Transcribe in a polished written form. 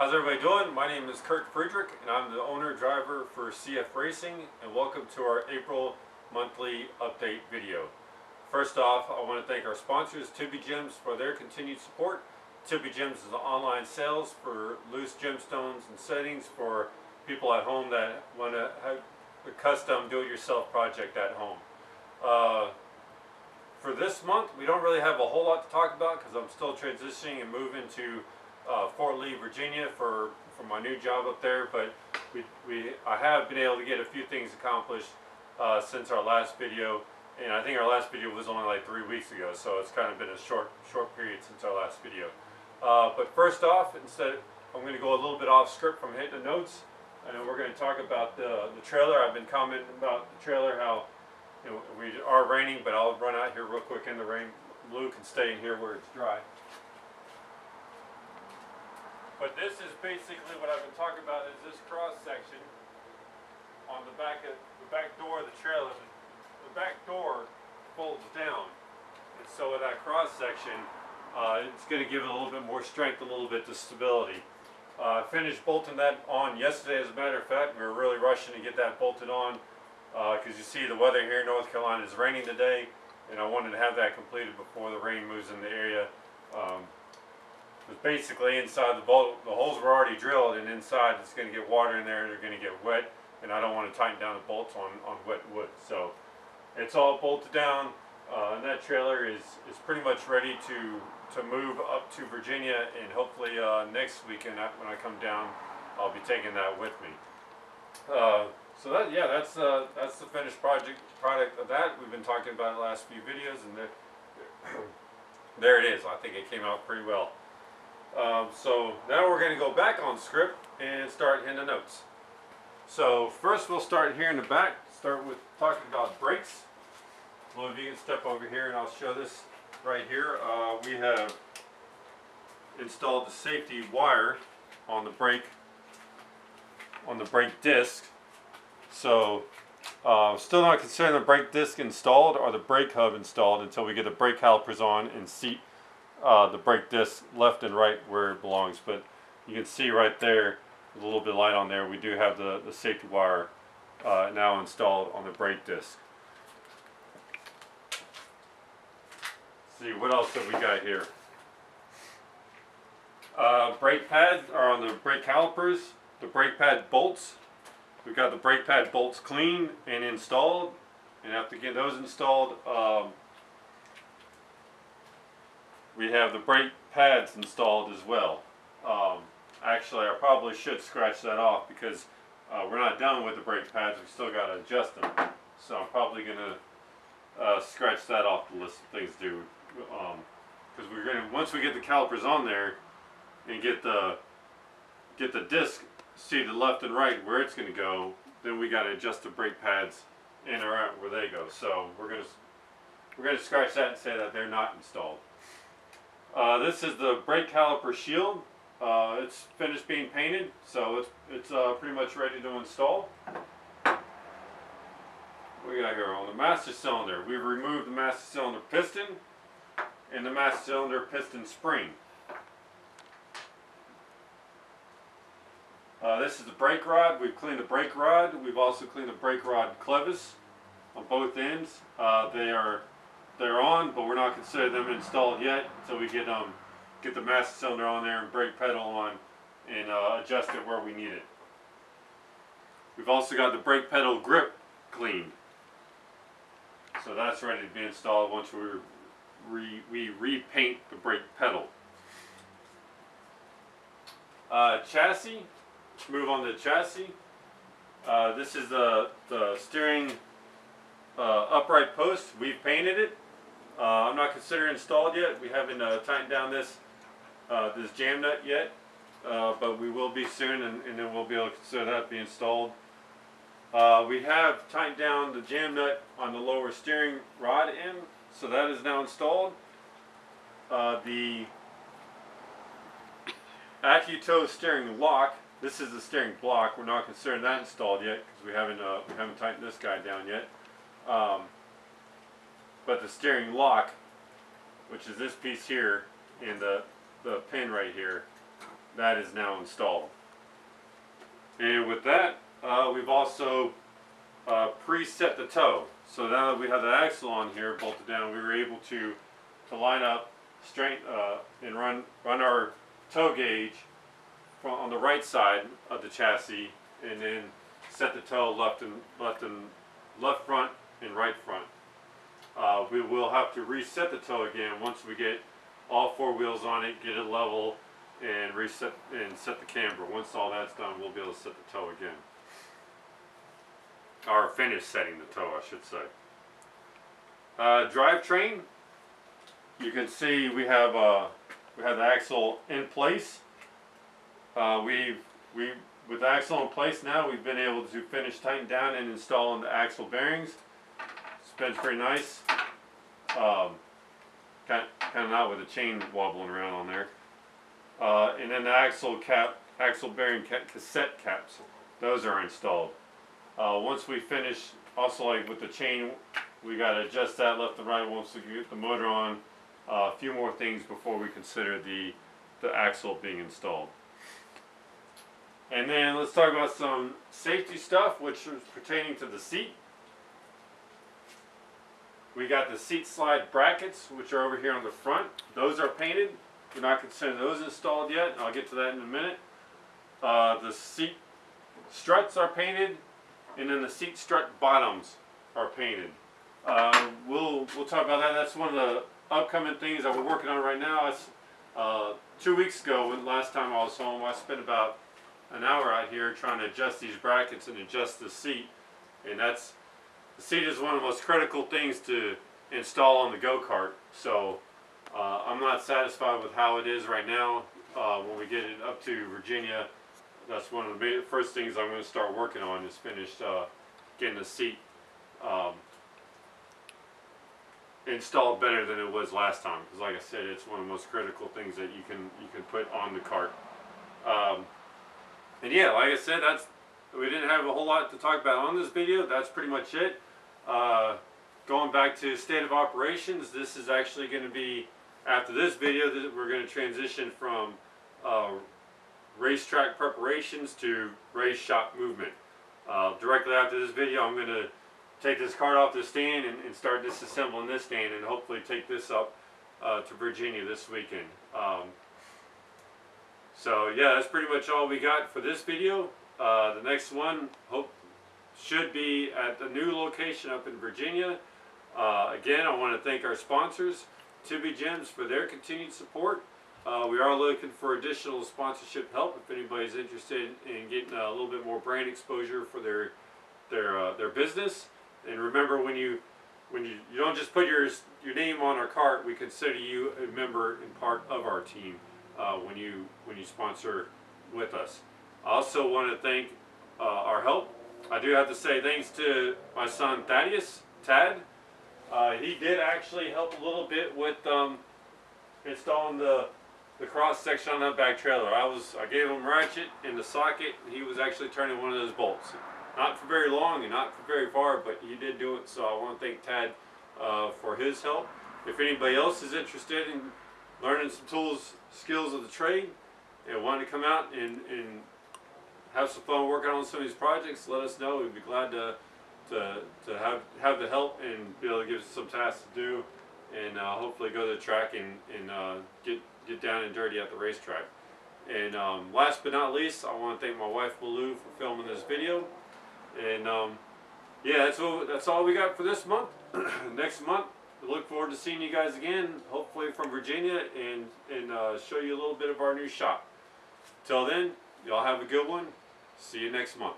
How's everybody doing? My name is Kurt Friedrich and I'm the owner-driver for CFRacing, and welcome to our April monthly update video. First off, I want to thank our sponsors, Tibby Gems, for their continued support. Tibby Gems is online sales for loose gemstones and settings for people at home that want to have a custom do-it-yourself project at home. For this month, we don't really have a whole lot to talk about because I'm still transitioning and moving to Fort Lee, Virginia for my new job up there, but I have been able to get a few things accomplished since our last video, and I think our last video was only like 3 weeks ago, so it's kind of been a short period since our last video. But first off, I'm going to go a little bit off script from hitting the notes, and we're going to talk about the trailer. I've been commenting about the trailer, how we are raining, but I'll run out here real quick in the rain. Lou can stay in here where it's dry. But this is basically what I've been talking about, is this cross section on the back door of the trailer. The back door folds down, and so with that cross section, it's going to give it a little bit more strength, a little bit of stability. I finished bolting that on yesterday, as a matter of fact. We were really rushing to get that bolted on because you see the weather here in North Carolina is raining today, and I wanted to have that completed before the rain moves in the area. Basically inside the bolt, the holes were already drilled, and inside it's going to get water in there, they're going to get wet, and I don't want to tighten down the bolts on wet wood. So it's all bolted down, and that trailer is pretty much ready to move up to Virginia, and hopefully next weekend when I come down, I'll be taking that with me. So that's the finished product of that. We've been talking about it the last few videos, and there it is. I think it came out pretty well. So now we're going to go back on script and start hitting the notes. So first we'll start here in the back, start with talking about brakes. Well, if you can step over here and I'll show this right here. We have installed the safety wire on the brake disc. So still not considering the brake disc installed or the brake hub installed until we get the brake calipers on and seat the brake disc left and right where it belongs. But you can see right there, with a little bit of light on there, we do have the safety wire now installed on the brake disc. Let's see, what else have we got here? Brake pads are on the brake calipers, the brake pad bolts. We've got the brake pad bolts cleaned and installed, and after getting those installed, we have the brake pads installed as well. Actually, I probably should scratch that off because we're not done with the brake pads. We still got to adjust them. So I'm probably going to scratch that off the list of things to do. Because we're going to, once we get the calipers on there and get the disc seated left and right where it's going to go, then we got to adjust the brake pads in or out where they go. So we're going to scratch that and say that they're not installed. This is the brake caliper shield. It's finished being painted, so it's pretty much ready to install. What we got here on the master cylinder? We've removed the master cylinder piston and the master cylinder piston spring. This is the brake rod. We've cleaned the brake rod. We've also cleaned the brake rod clevis on both ends. They're on, but we're not considering them installed yet until we get the master cylinder on there and brake pedal on and adjust it where we need it. We've also got the brake pedal grip cleaned, so that's ready to be installed once we repaint the brake pedal. Chassis. Let's move on to the chassis. This is the steering upright post. We've painted it. I'm not considering installed yet. We haven't tightened down this jam nut yet, but we will be soon, and then we'll be able to consider that be installed. We have tightened down the jam nut on the lower steering rod end, so that is now installed. The AccuTow steering lock. This is the steering block. We're not considering that installed yet because we haven't tightened this guy down yet. But the steering lock, which is this piece here and the pin right here, that is now installed. And with that, we've also preset the toe. So now that we have the axle on here bolted down, we were able to line up straight and run our toe gauge on the right side of the chassis, and then set the toe left front and right front. We will have to reset the toe again once we get all four wheels on it, get it level, and reset and set the camber. Once all that's done, we'll be able to set the toe again. Or finish setting the toe, I should say. Drivetrain. You can see we have the axle in place. With the axle in place now, we've been able to finish tighten down and installing the axle bearings. It's been pretty nice. Kind of not with the chain wobbling around on there. And then the axle bearing cassette caps, those are installed. Once we finish, also like with the chain, we got to adjust that left and right once we get the motor on. A few more things before we consider the axle being installed. And then let's talk about some safety stuff, which is pertaining to the seat. We got the seat slide brackets, which are over here on the front. Those are painted. We're not considering those installed yet. I'll get to that in a minute. The seat struts are painted, and then the seat strut bottoms are painted. We'll talk about that. That's one of the upcoming things that we're working on right now. It's 2 weeks ago, when last time I was home, I spent about an hour out here trying to adjust these brackets and adjust the seat. And the seat is one of the most critical things to install on the go-kart. So I'm not satisfied with how it is right now. When we get it up to Virginia, that's one of the first things I'm going to start working on, is finish getting the seat installed better than it was last time. Because like I said, it's one of the most critical things that you can put on the kart. And yeah, like I said, we didn't have a whole lot to talk about on this video. That's pretty much it. Going back to state of operations, this is actually going to be, after this video, we're going to transition from racetrack preparations to race shop movement. Directly after this video, I'm going to take this kart off the stand and start disassembling this stand, and hopefully take this up to Virginia this weekend. So yeah, that's pretty much all we got for this video. The next one should be at the new location up in Virginia. Again, I want to thank our sponsors, Tibby Gems, for their continued support. We are looking for additional sponsorship help if anybody's interested in getting a little bit more brand exposure for their business. And remember, when you don't just put your name on our kart, we consider you a member and part of our team when you sponsor with us. I also want to thank our help. I do have to say thanks to my son Thaddeus, Tad. He did actually help a little bit with installing the cross section on that back trailer. I gave him a ratchet in the socket, and he was actually turning one of those bolts. Not for very long and not for very far, but he did do it, so I want to thank Tad for his help. If anybody else is interested in learning some skills of the trade, and wanting to come out and have some fun working on some of these projects, let us know. We'd be glad to have the help and be able to give us some tasks to do, and hopefully go to the track and get down and dirty at the racetrack. And last but not least, I want to thank my wife Malou for filming this video. And yeah, that's all we got for this month. Next month, we look forward to seeing you guys again, hopefully from Virginia, and show you a little bit of our new shop. Till then, y'all have a good one. See you next month.